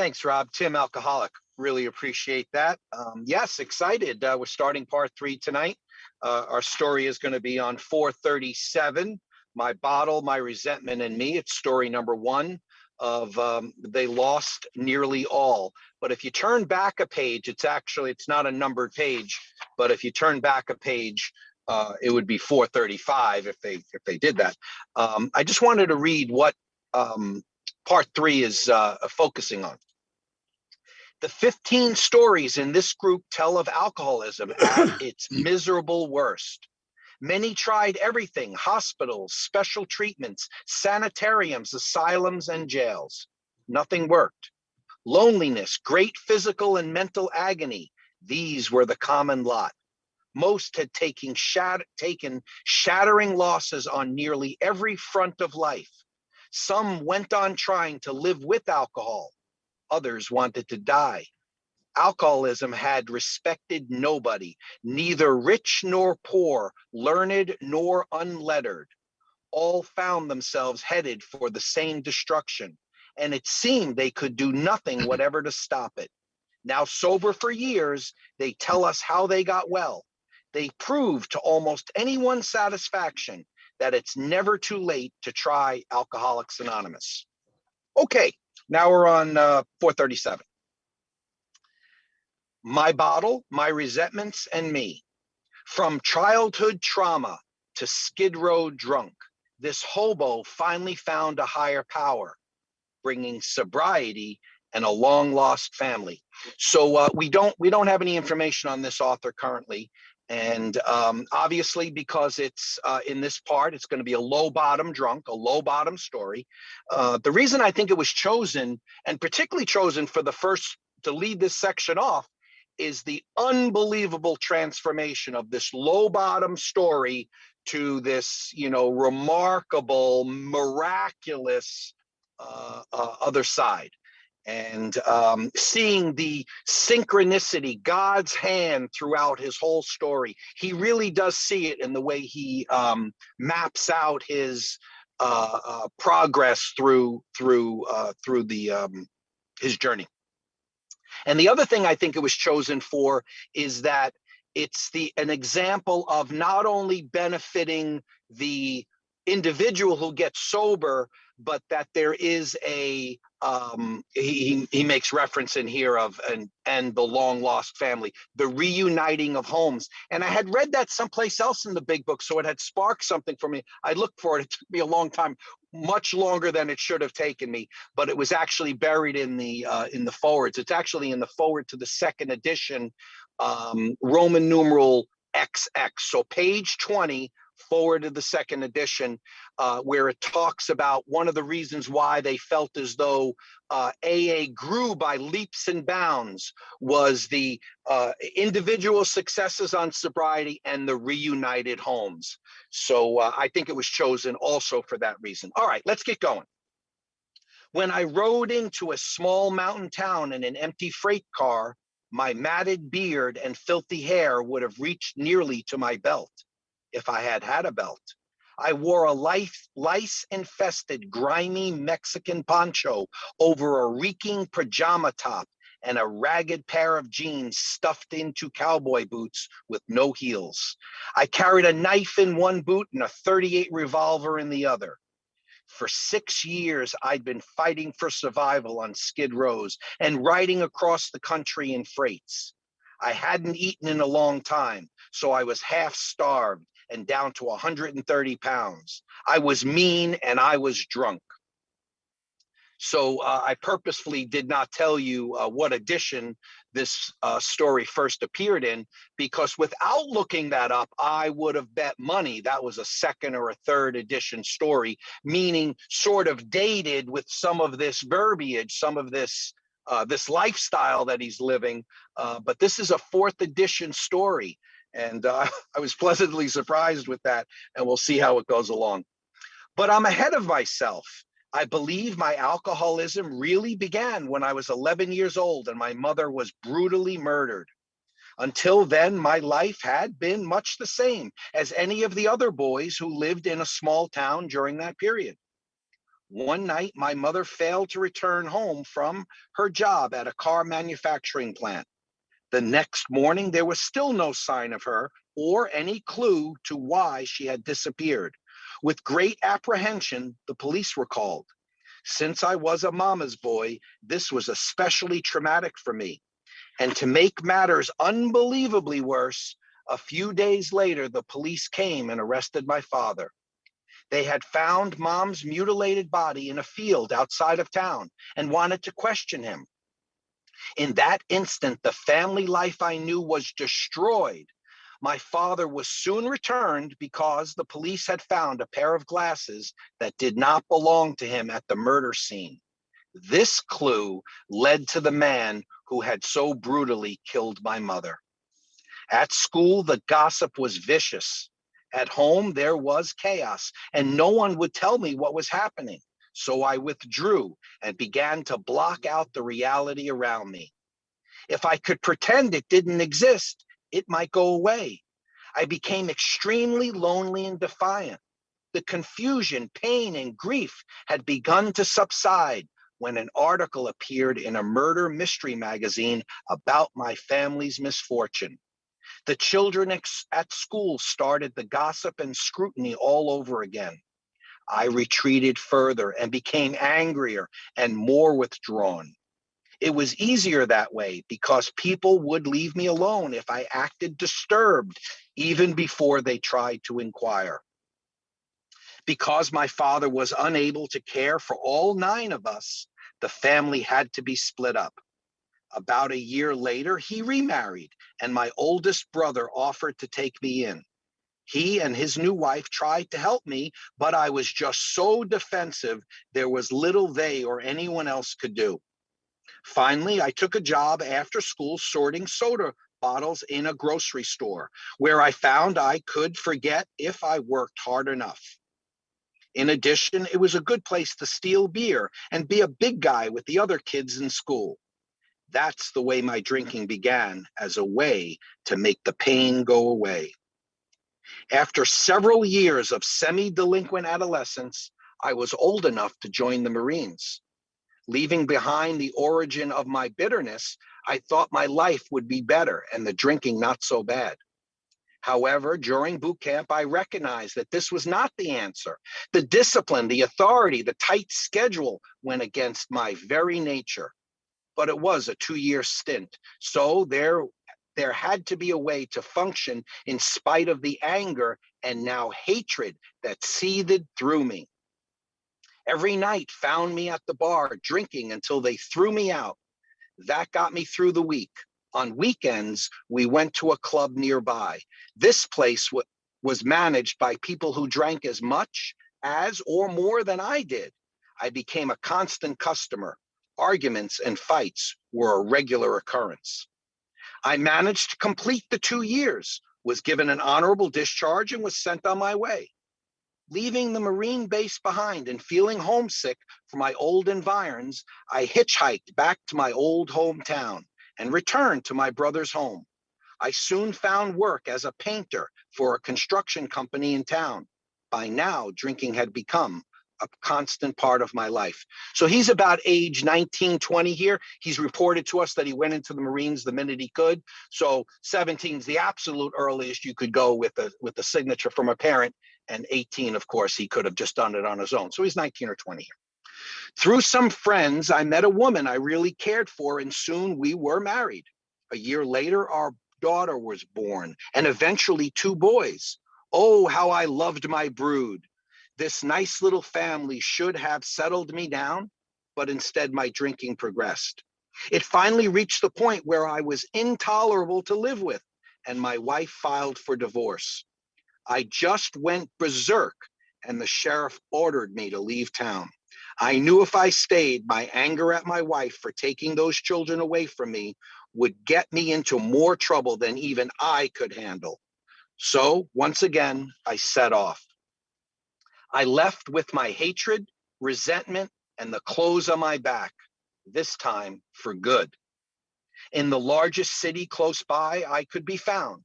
Thanks, Rob. Tim, alcoholic. Really appreciate that. Yes, excited. We're starting part three tonight. Our story is going to be on 437, My Bottle, My Resentment, and Me. It's story number one of They Lost Nearly All. But if you turn back a page, it's not a numbered page, but if you turn back a page, it would be 435 if they did that. I just wanted to read what part three is focusing on. The 15 stories in this group tell of alcoholism at its miserable worst. Many tried everything: hospitals, special treatments, sanitariums, asylums, and jails. Nothing worked. Loneliness, great physical and mental agony, these were the common lot. Most had taken shattering losses on nearly every front of life. Some went on trying to live with alcohol. Others wanted to die. Alcoholism had respected nobody, neither rich nor poor, learned nor unlettered. All found themselves headed for the same destruction, and it seemed they could do nothing whatever to stop it. Now sober for years, they tell us how they got well. They prove to almost anyone's satisfaction that it's never too late to try Alcoholics Anonymous. Okay, now we're on 437. My Bottle, My Resentments, and Me. From childhood trauma to Skid Row drunk, this hobo finally found a higher power, bringing sobriety and a long-lost family. So we don't have any information on this author currently. And obviously, because it's in this part, it's going to be a low-bottom drunk, a low-bottom story. The reason I think it was chosen, and particularly chosen for the first, to lead this section off, is the unbelievable transformation of this low-bottom story to this, remarkable, miraculous other side. And seeing the synchronicity, God's hand throughout his whole story. He really does see it in the way he maps out his progress through his journey. And the other thing I think it was chosen for is that it's an example of not only benefiting the individual who gets sober, but that there is a he makes reference in here of and the long lost family, the reuniting of homes. And I had read that someplace else in the big book, so it had sparked something for me. I looked for it. It took me a long time, much longer than it should have taken me, but it was actually buried in the forwards. It's actually in the forward to the second edition, Roman numeral XX. So page 20, forward to the second edition, where it talks about one of the reasons why they felt as though AA grew by leaps and bounds was the individual successes on sobriety and the reunited homes. So I think it was chosen also for that reason. All right, let's get going. When I rode into a small mountain town in an empty freight car, my matted beard and filthy hair would have reached nearly to my belt, if I had had a belt. I wore a lice-infested, grimy Mexican poncho over a reeking pajama top and a ragged pair of jeans stuffed into cowboy boots with no heels. I carried a knife in one boot and a .38 revolver in the other. For 6 years, I'd been fighting for survival on skid rows and riding across the country in freights. I hadn't eaten in a long time, so I was half starved and down to 130 pounds. I was mean and I was drunk. So I purposefully did not tell you what edition this story first appeared in, because without looking that up, I would have bet money that was a second or a third edition story, meaning sort of dated with some of this verbiage, some of this lifestyle that he's living. But this is a fourth edition story. And I was pleasantly surprised with that, and we'll see how it goes along. But I'm ahead of myself. I believe my alcoholism really began when I was 11 years old and my mother was brutally murdered. Until then, my life had been much the same as any of the other boys who lived in a small town during that period. One night, my mother failed to return home from her job at a car manufacturing plant. The next morning, there was still no sign of her or any clue to why she had disappeared. With great apprehension, the police were called. Since I was a mama's boy, this was especially traumatic for me. And to make matters unbelievably worse, a few days later, the police came and arrested my father. They had found mom's mutilated body in a field outside of town and wanted to question him. In that instant, the family life I knew was destroyed. My father was soon returned because the police had found a pair of glasses that did not belong to him at the murder scene. This clue led to the man who had so brutally killed my mother. At school, the gossip was vicious. At home, there was chaos, and no one would tell me what was happening. So I withdrew and began to block out the reality around me. If I could pretend it didn't exist, it might go away. I became extremely lonely and defiant. The confusion, pain, and grief had begun to subside when an article appeared in a murder mystery magazine about my family's misfortune. The children at school started the gossip and scrutiny all over again. I retreated further and became angrier and more withdrawn. It was easier that way because people would leave me alone if I acted disturbed, even before they tried to inquire. Because my father was unable to care for all 9 of us, the family had to be split up. About a year later, he remarried, and my oldest brother offered to take me in. He and his new wife tried to help me, but I was just so defensive, there was little they or anyone else could do. Finally, I took a job after school sorting soda bottles in a grocery store, where I found I could forget if I worked hard enough. In addition, it was a good place to steal beer and be a big guy with the other kids in school. That's the way my drinking began, as a way to make the pain go away. After several years of semi-delinquent adolescence, I was old enough to join the Marines. Leaving behind the origin of my bitterness, I thought my life would be better and the drinking not so bad. However, during boot camp, I recognized that this was not the answer. The discipline, the authority, the tight schedule went against my very nature. But it was a 2-year stint. So there had to be a way to function in spite of the anger and now hatred that seethed through me. Every night found me at the bar drinking until they threw me out. That got me through the week. On weekends, we went to a club nearby. This place was managed by people who drank as much as or more than I did. I became a constant customer. Arguments and fights were a regular occurrence. I managed to complete the 2 years, was given an honorable discharge, and was sent on my way. Leaving the Marine base behind and feeling homesick for my old environs, I hitchhiked back to my old hometown and returned to my brother's home. I soon found work as a painter for a construction company in town. By now, drinking had become a constant part of my life. So he's about age 19, 20 here. He's reported to us that he went into the Marines the minute he could. So 17 is the absolute earliest you could go with a signature from a parent. And 18, of course, he could have just done it on his own. So he's 19 or 20 here. Through some friends, I met a woman I really cared for, and soon we were married. A year later, our daughter was born, and eventually 2 boys. Oh, how I loved my brood. This nice little family should have settled me down, but instead my drinking progressed. It finally reached the point where I was intolerable to live with, and my wife filed for divorce. I just went berserk, and the sheriff ordered me to leave town. I knew if I stayed, my anger at my wife for taking those children away from me would get me into more trouble than even I could handle. So once again, I set off. I left with my hatred, resentment, and the clothes on my back, this time for good. In the largest city close by, I could be found,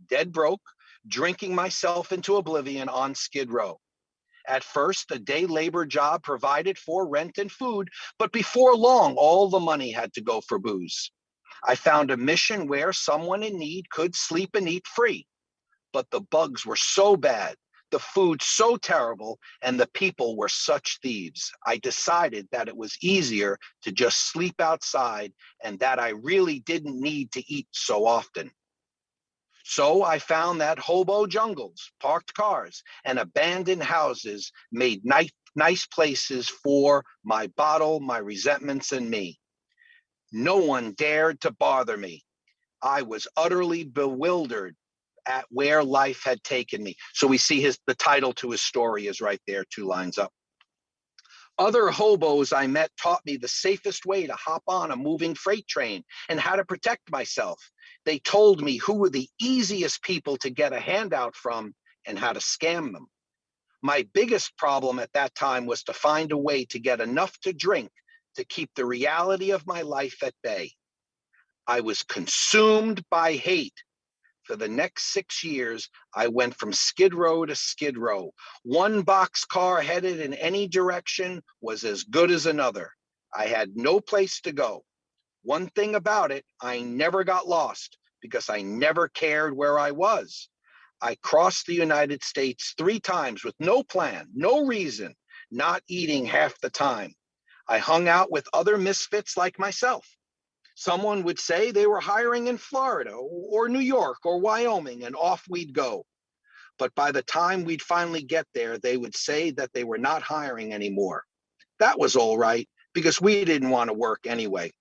dead broke, drinking myself into oblivion on Skid Row. At first, a day labor job provided for rent and food, but before long, all the money had to go for booze. I found a mission where someone in need could sleep and eat free, but the bugs were so bad, the food so terrible, and the people were such thieves. I decided that it was easier to just sleep outside and that I really didn't need to eat so often. So I found that hobo jungles, parked cars, and abandoned houses made nice places for my bottle, my resentments, and me. No one dared to bother me. I was utterly bewildered at where life had taken me. So we see the title to his story is right there, 2 lines up. Other hobos I met taught me the safest way to hop on a moving freight train and how to protect myself. They told me who were the easiest people to get a handout from and how to scam them. My biggest problem at that time was to find a way to get enough to drink to keep the reality of my life at bay. I was consumed by hate. For the next 6 years, I went from skid row to skid row. One boxcar headed in any direction was as good as another. I had no place to go. One thing about it, I never got lost because I never cared where I was. I crossed the United States 3 times with no plan, no reason, not eating half the time. I hung out with other misfits like myself. Someone would say they were hiring in Florida or New York or Wyoming, and off we'd go. But by the time we'd finally get there, they would say that they were not hiring anymore. That was all right because we didn't want to work anyway.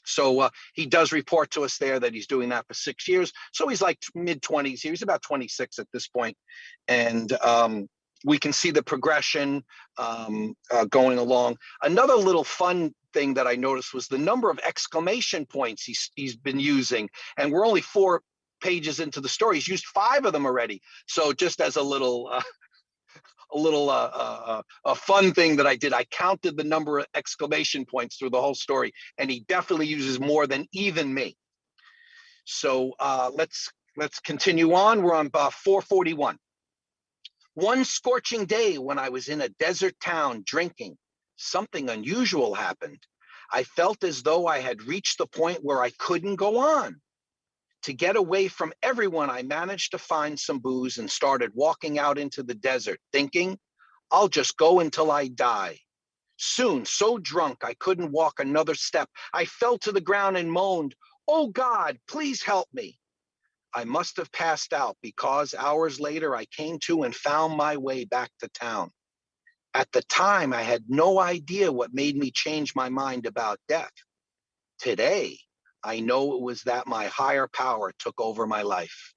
So he does report to us there that he's doing that for 6 years. So he's like mid-20s. He was about 26 at this point. And we can see the progression going along. Another little fun thing that I noticed was the number of exclamation points he's been using. And we're only 4 pages into the story. He's used 5 of them already. So just as a little a fun thing that I did. I counted the number of exclamation points through the whole story, and he definitely uses more than even me. So let's continue on. We're on 441. One scorching day when I was in a desert town drinking, something unusual happened. I felt as though I had reached the point where I couldn't go on. To get away from everyone, I managed to find some booze and started walking out into the desert, thinking, I'll just go until I die. Soon, so drunk, I couldn't walk another step. I fell to the ground and moaned, oh God, please help me. I must have passed out because hours later, I came to and found my way back to town. At the time, I had no idea what made me change my mind about death. Today, I know it was that my higher power took over my life.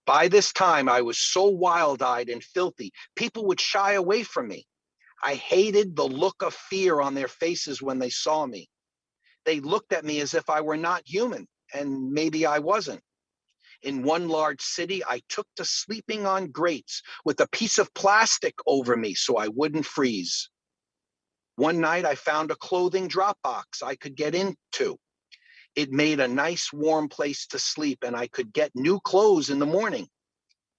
By this time, I was so wild-eyed and filthy, people would shy away from me. I hated the look of fear on their faces when they saw me. They looked at me as if I were not human, and maybe I wasn't. In one large city, I took to sleeping on grates with a piece of plastic over me so I wouldn't freeze. One night, I found a clothing drop box I could get into. It made a nice warm place to sleep, and I could get new clothes in the morning.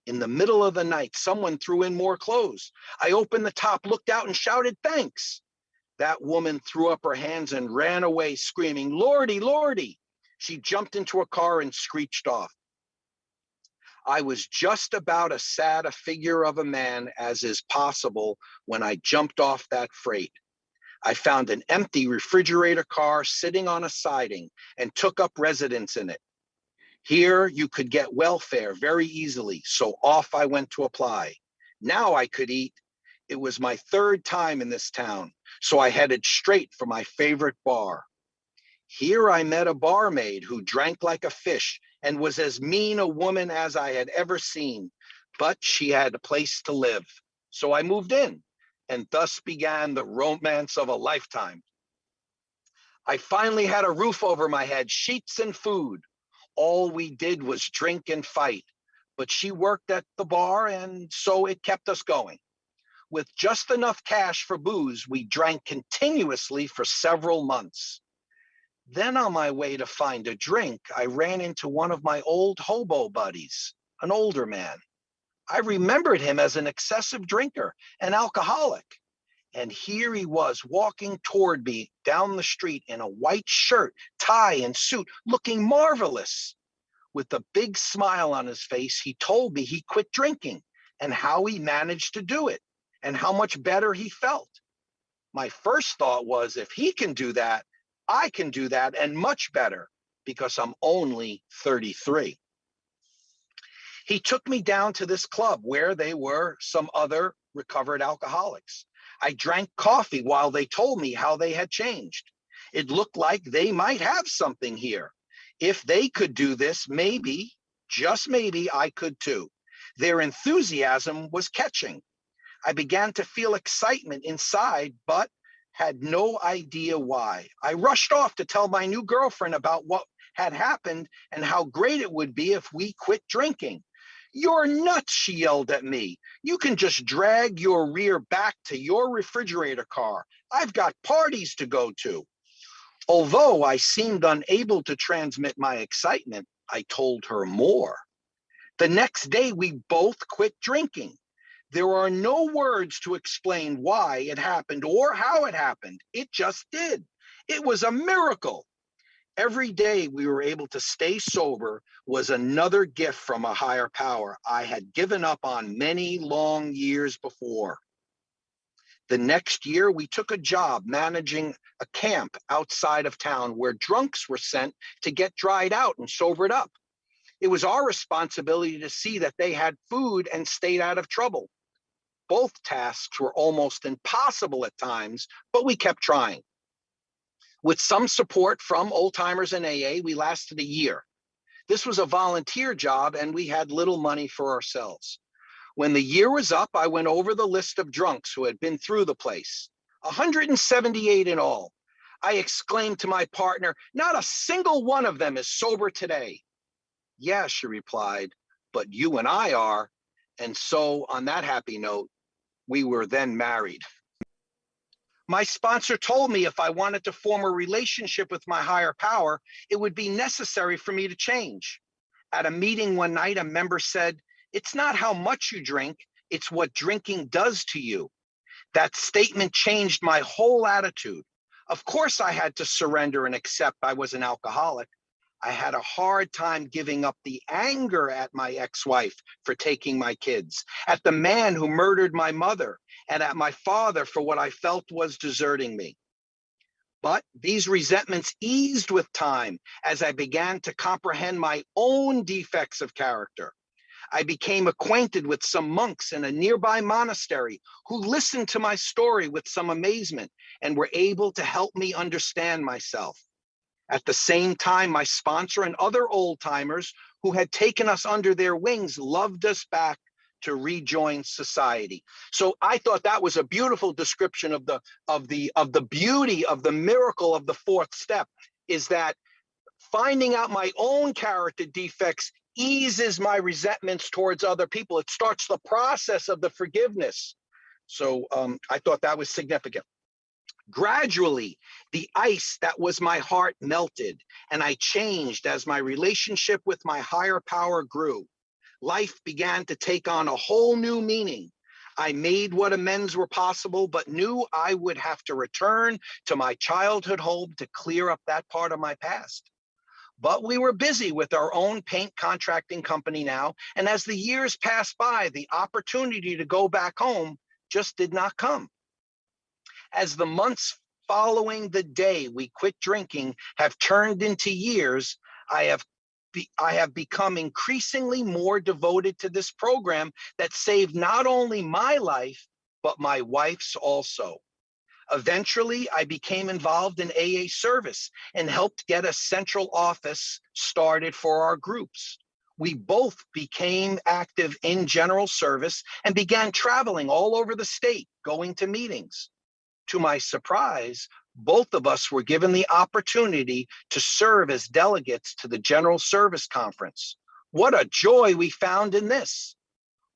In the middle of the night, someone threw in more clothes. I opened the top, looked out, and shouted, thanks. That woman threw up her hands and ran away, screaming, Lordy, Lordy. She jumped into a car and screeched off. I was just about as sad a figure of a man as is possible when I jumped off that freight. I found an empty refrigerator car sitting on a siding and took up residence in it. Here you could get welfare very easily, so off I went to apply. Now I could eat. It was my 3rd time in this town, so I headed straight for my favorite bar. Here I met a barmaid who drank like a fish and was as mean a woman as I had ever seen, but she had a place to live. So I moved in, and thus began the romance of a lifetime. I finally had a roof over my head, sheets and food. All we did was drink and fight, but she worked at the bar, and so it kept us going. With just enough cash for booze, we drank continuously for several months. Then on my way to find a drink, I ran into one of my old hobo buddies, an older man. I remembered him as an excessive drinker, an alcoholic. And here he was walking toward me down the street in a white shirt, tie, and suit, looking marvelous. With a big smile on his face, he told me he quit drinking and how he managed to do it and how much better he felt. My first thought was, if he can do that, I can do that and much better because I'm only 33. He took me down to this club where they were some other recovered alcoholics. I drank coffee while they told me how they had changed. It looked like they might have something here. If they could do this, maybe, just maybe, I could too. Their enthusiasm was catching. I began to feel excitement inside, but had no idea why. I rushed off to tell my new girlfriend about what had happened and how great it would be if we quit drinking. "You're nuts," she yelled at me. "You can just drag your rear back to your refrigerator car. I've got parties to go to." Although I seemed unable to transmit my excitement, I told her more. The next day, we both quit drinking. There are no words to explain why it happened or how it happened. It just did. It was a miracle. Every day we were able to stay sober was another gift from a higher power I had given up on many long years before. The next year, we took a job managing a camp outside of town where drunks were sent to get dried out and sobered up. It was our responsibility to see that they had food and stayed out of trouble. Both tasks were almost impossible at times, but we kept trying. With some support from old timers in AA, we lasted a year. This was a volunteer job and we had little money for ourselves. When the year was up, I went over the list of drunks who had been through the place, 178 in all. I exclaimed to my partner, "Not a single one of them is sober today." "Yeah," she replied, "but you and I are." And so on that happy note, we were then married. My sponsor told me if I wanted to form a relationship with my higher power, it would be necessary for me to change. At a meeting one night, a member said, "It's not how much you drink, it's what drinking does to you." That statement changed my whole attitude. Of course, I had to surrender and accept I was an alcoholic. I had a hard time giving up the anger at my ex-wife for taking my kids, at the man who murdered my mother, and at my father for what I felt was deserting me. But these resentments eased with time as I began to comprehend my own defects of character. I became acquainted with some monks in a nearby monastery who listened to my story with some amazement and were able to help me understand myself. At the same time, my sponsor and other old timers who had taken us under their wings loved us back to rejoin society. So I thought that was a beautiful description of the beauty of the miracle of the fourth step, is that finding out my own character defects eases my resentments towards other people. It starts the process of the forgiveness. So I thought that was significant. Gradually, the ice that was my heart melted, and I changed as my relationship with my higher power grew. Life began to take on a whole new meaning. I made what amends were possible, but knew I would have to return to my childhood home to clear up that part of my past. But we were busy with our own paint contracting company now, and as the years passed by, the opportunity to go back home just did not come. As the months following the day we quit drinking have turned into years, I have become increasingly more devoted to this program that saved not only my life, but my wife's also. Eventually, I became involved in AA service and helped get a central office started for our groups. We both became active in general service and began traveling all over the state, going to meetings. To my surprise, both of us were given the opportunity to serve as delegates to the General Service Conference. What a joy we found in this.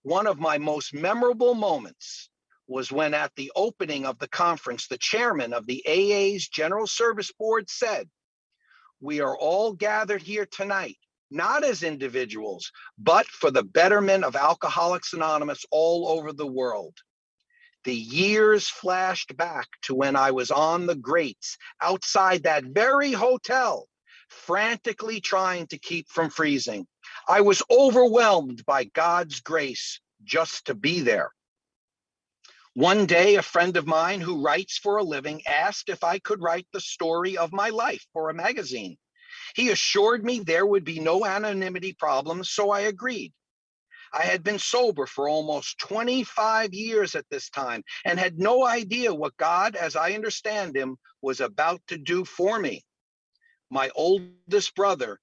One of my most memorable moments was when at the opening of the conference, the chairman of the AA's General Service Board said, "We are all gathered here tonight, not as individuals, but for the betterment of Alcoholics Anonymous all over the world. The years flashed back to when I was on the grates outside that very hotel, frantically trying to keep from freezing. I was overwhelmed by God's grace just to be there. One day, a friend of mine who writes for a living asked if I could write the story of my life for a magazine. He assured me there would be no anonymity problems, so I agreed. I had been sober for almost 25 years at this time and had no idea what God, as I understand him, was about to do for me. My oldest brother,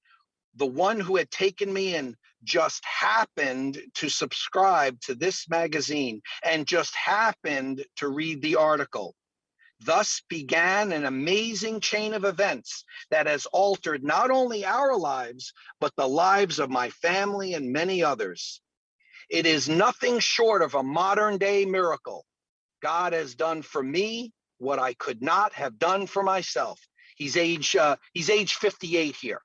the one who had taken me in, just happened to subscribe to this magazine and just happened to read the article. Thus began an amazing chain of events that has altered not only our lives, but the lives of my family and many others. It is nothing short of a modern day miracle. God has done for me what I could not have done for myself. He's age 58 here.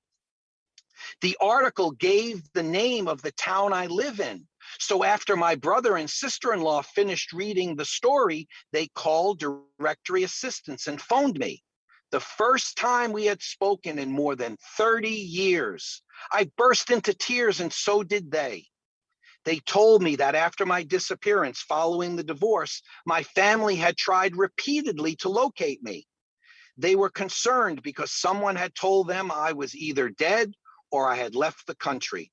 The article gave the name of the town I live in. So after my brother and sister-in-law finished reading the story, they called directory assistance and phoned me. The first time we had spoken in more than 30 years. I burst into tears and so did they. They told me that after my disappearance following the divorce, my family had tried repeatedly to locate me. They were concerned because someone had told them I was either dead or I had left the country.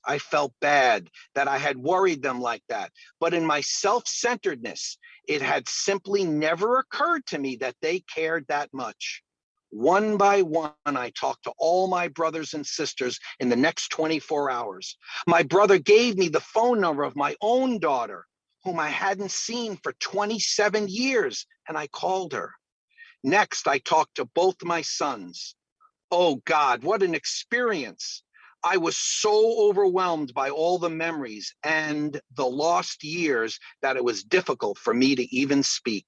I felt bad that I had worried them like that, but in my self-centeredness, it had simply never occurred to me that they cared that much. One by one, I talked to all my brothers and sisters in the next 24 hours. My brother gave me the phone number of my own daughter, whom I hadn't seen for 27 years, and I called her. Next, I talked to both my sons. Oh God, what an experience. I was so overwhelmed by all the memories and the lost years that it was difficult for me to even speak.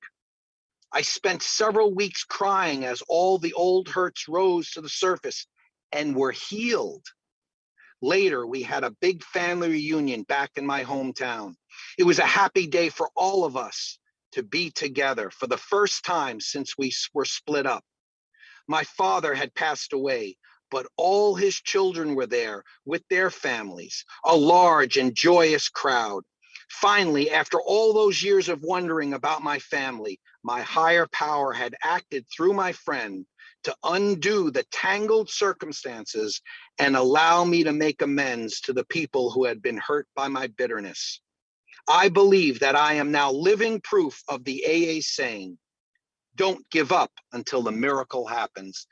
I spent several weeks crying as all the old hurts rose to the surface and were healed. Later, we had a big family reunion back in my hometown. It was a happy day for all of us to be together for the first time since we were split up. My father had passed away, but all his children were there with their families, a large and joyous crowd. Finally, after all those years of wondering about my family, my higher power had acted through my friend to undo the tangled circumstances and allow me to make amends to the people who had been hurt by my bitterness. I believe that I am now living proof of the AA saying, don't give up until the miracle happens.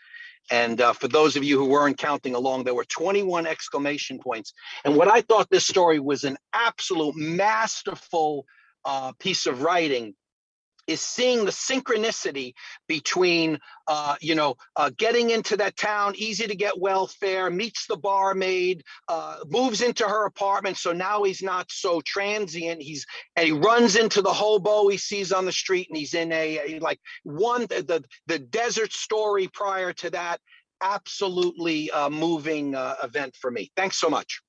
And for those of you who weren't counting along, there were 21 exclamation points. And what I thought this story was an absolute masterful piece of writing is seeing the synchronicity between, getting into that town, easy to get welfare, meets the barmaid, moves into her apartment. So now he's not so transient. And he runs into the hobo he sees on the street, and he's in the desert story prior to that. Absolutely moving event for me. Thanks so much.